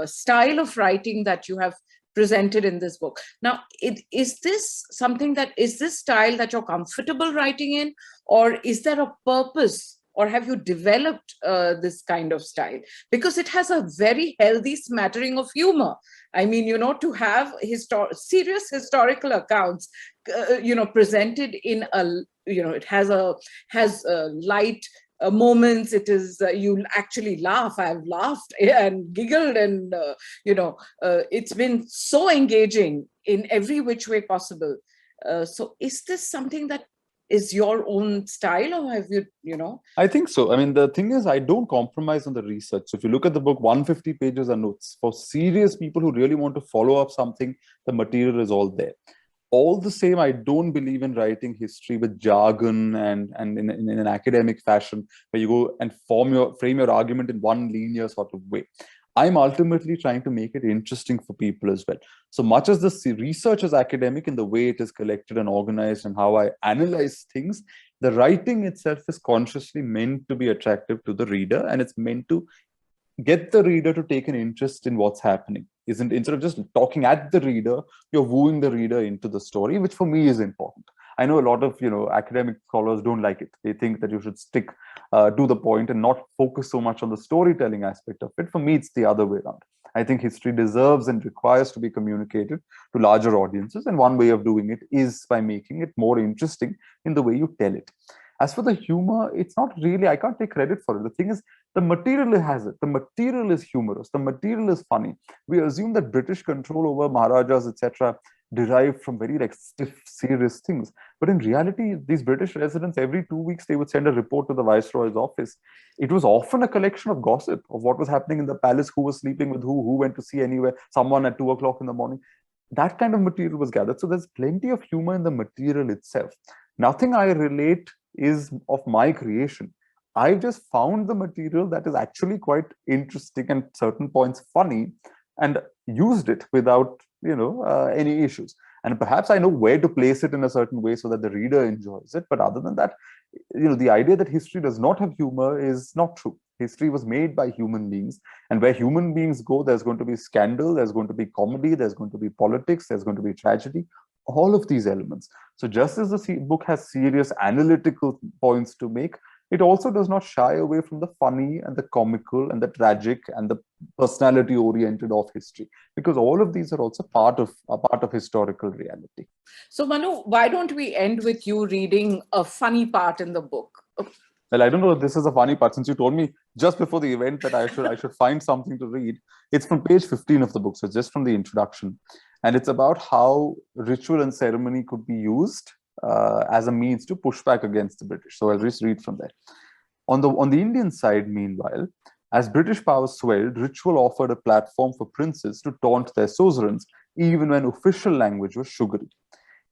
style of writing that you have presented in this book. Now, is this style that you're comfortable writing in, or is there a purpose? Or have you developed this kind of style? Because it has a very healthy smattering of humor. I mean, to have serious historical accounts, presented in it has light moments. It is, you actually laugh. I've laughed and giggled, and it's been so engaging in every which way possible. So is this something that is your own style, or have you, I think so. I mean, the thing is, I don't compromise on the research. So if you look at the book, 150 pages are notes. For serious people who really want to follow up something, the material is all there. All the same, I don't believe in writing history with jargon and in an academic fashion, where you go and frame your argument in one linear sort of way. I'm ultimately trying to make it interesting for people as well. So much as the research is academic in the way it is collected and organized and how I analyze things, the writing itself is consciously meant to be attractive to the reader, and it's meant to get the reader to take an interest in what's happening. Instead of just talking at the reader, you're wooing the reader into the story, which for me is important. I know a lot of academic scholars don't like it. They think that you should stick to the point and not focus so much on the storytelling aspect of it. For me, it's the other way around. I think history deserves and requires to be communicated to larger audiences, and one way of doing it is by making it more interesting in the way you tell it. As for the humor, it's not really, I can't take credit for it. The thing is, the material has it. The material is humorous. The material is funny. We assume that British control over Maharajas, etc., derived from very stiff, serious things. But in reality, these British residents, every 2 weeks, they would send a report to the Viceroy's office. It was often a collection of gossip of what was happening in the palace, who was sleeping with who went to see anywhere, someone at 2 o'clock in the morning. That kind of material was gathered. So there's plenty of humor in the material itself. Nothing I relate is of my creation. I've just found the material that is actually quite interesting and at certain points funny, and used it without any issues. And perhaps I know where to place it in a certain way so that the reader enjoys it. But other than that, the idea that history does not have humor is not true. History was made by human beings, and where human beings go, there's going to be scandal, there's going to be comedy, there's going to be politics, there's going to be tragedy, all of these elements. So just as the book has serious analytical points to make, it also does not shy away from the funny and the comical and the tragic and the personality oriented of history, because all of these are also part of historical reality. So Manu, why don't we end with you reading a funny part in the book? Well, I don't know if this is a funny part, since you told me just before the event that I should find something to read. It's from page 15 of the book, so it's just from the introduction. And it's about how ritual and ceremony could be used as a means to push back against the British. So I'll just read from there. On the Indian side, meanwhile, as British power swelled, ritual offered a platform for princes to taunt their suzerains, even when official language was sugary.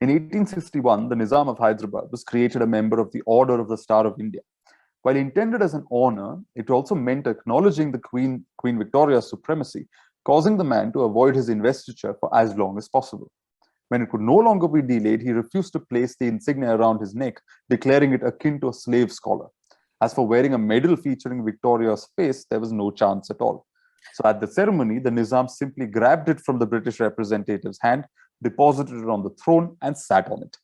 In 1861, the Nizam of Hyderabad was created a member of the Order of the Star of India. While intended as an honor, it also meant acknowledging the Queen Victoria's supremacy, causing the man to avoid his investiture for as long as possible. When it could no longer be delayed, he refused to place the insignia around his neck, declaring it akin to a slave's collar. As for wearing a medal featuring Victoria's face, there was no chance at all. So at the ceremony, the Nizam simply grabbed it from the British representative's hand, deposited it on the throne, and sat on it.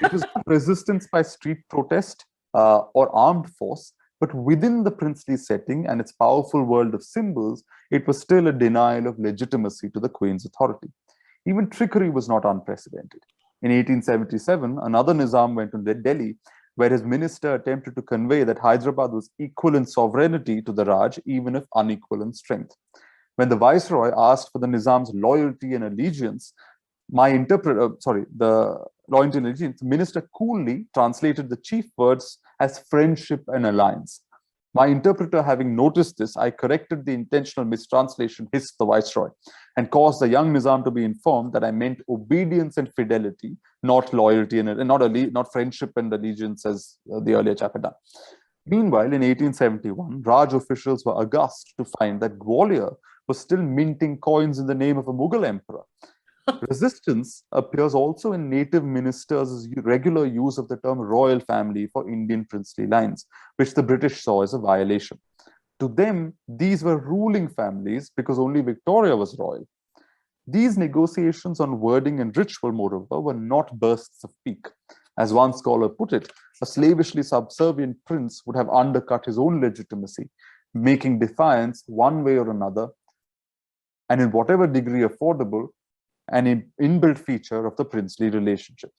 It was not resistance by street protest or armed force, but within the princely setting and its powerful world of symbols, it was still a denial of legitimacy to the Queen's authority. Even trickery was not unprecedented. In 1877, another Nizam went to Delhi, where his minister attempted to convey that Hyderabad was equal in sovereignty to the Raj, even if unequal in strength. When the viceroy asked for the Nizam's loyalty and allegiance, the minister coolly translated the chief words as friendship and alliance. My interpreter, having noticed this, I corrected the intentional mistranslation, hissed the viceroy, and caused the young Nizam to be informed that I meant obedience and fidelity, not loyalty and not friendship and allegiance as the earlier chap had done. Meanwhile, in 1871, Raj officials were aghast to find that Gwalior was still minting coins in the name of a Mughal emperor. Resistance appears also in native ministers' regular use of the term royal family for Indian princely lines, which the British saw as a violation. To them, these were ruling families because only Victoria was royal. These negotiations on wording and ritual, moreover, were not bursts of pique. As one scholar put it, a slavishly subservient prince would have undercut his own legitimacy, making defiance one way or another, and in whatever degree affordable, an inbuilt feature of the princely relationship.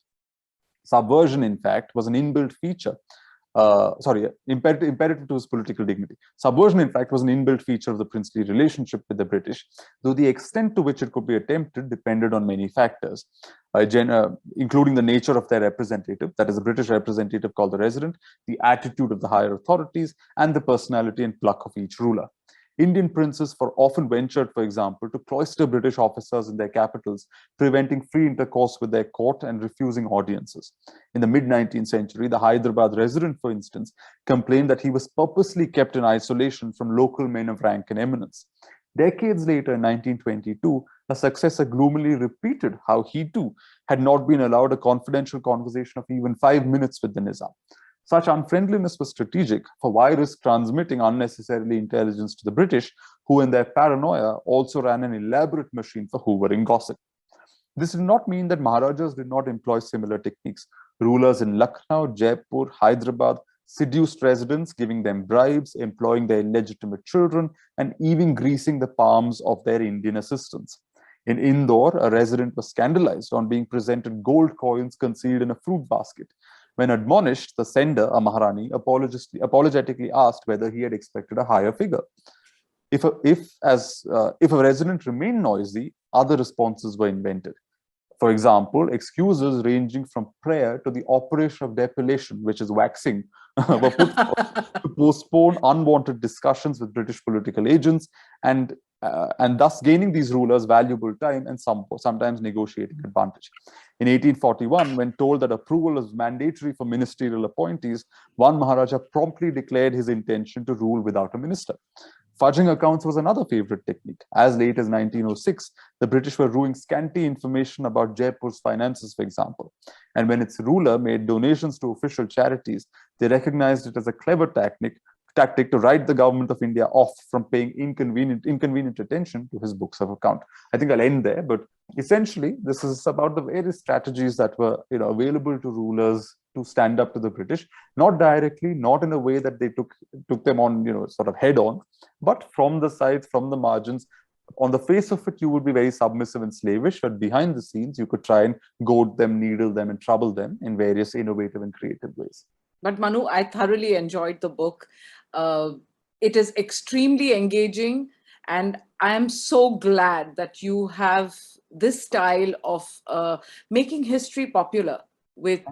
Subversion, in fact, was an inbuilt feature. Imperative to his political dignity. Subversion, in fact, was an inbuilt feature of the princely relationship with the British, though the extent to which it could be attempted depended on many factors, including the nature of their representative, that is, a British representative called the resident, the attitude of the higher authorities, and the personality and pluck of each ruler. Indian princes often ventured, for example, to cloister British officers in their capitals, preventing free intercourse with their court and refusing audiences. In the mid-19th century, the Hyderabad resident, for instance, complained that he was purposely kept in isolation from local men of rank and eminence. Decades later, in 1922, a successor gloomily repeated how he too had not been allowed a confidential conversation of even 5 minutes with the Nizam. Such unfriendliness was strategic, for why risk transmitting unnecessarily intelligence to the British, who in their paranoia also ran an elaborate machine for hoovering gossip. This did not mean that Maharajas did not employ similar techniques. Rulers in Lucknow, Jaipur, Hyderabad seduced residents, giving them bribes, employing their illegitimate children, and even greasing the palms of their Indian assistants. In Indore, a resident was scandalized on being presented gold coins concealed in a fruit basket. When admonished, the sender, a Maharani, apologetically asked whether he had expected a higher figure. If a resident remained noisy, other responses were invented. For example, excuses ranging from prayer to the operation of depilation, which is waxing, were put to postpone unwanted discussions with British political agents and thus gaining these rulers valuable time and sometimes negotiating advantage. In 1841, when told that approval was mandatory for ministerial appointees, one Maharaja promptly declared his intention to rule without a minister. Fudging accounts was another favorite technique. As late as 1906, the British were ruing scanty information about Jaipur's finances, for example. And when its ruler made donations to official charities, they recognized it as a clever tactic to write the government of India off from paying inconvenient attention to his books of account. I think I'll end there, but essentially, this is about the various strategies that were available to rulers to stand up to the British, not directly, not in a way that they took them on, sort of head on, but from the sides, from the margins. On the face of it, you would be very submissive and slavish, but behind the scenes, you could try and goad them, needle them, and trouble them in various innovative and creative ways. But Manu, I thoroughly enjoyed the book. It is extremely engaging, and I am so glad that you have this style of making history popular with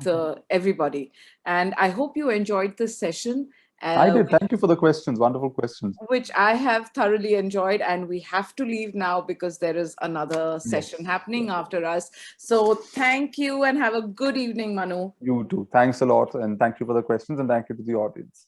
everybody. And I hope you enjoyed this session. I did. Thank you for the questions. Wonderful questions. Which I have thoroughly enjoyed. And we have to leave now because there is another session happening after us. So thank you and have a good evening, Manu. You too. Thanks a lot. And thank you for the questions, and thank you to the audience.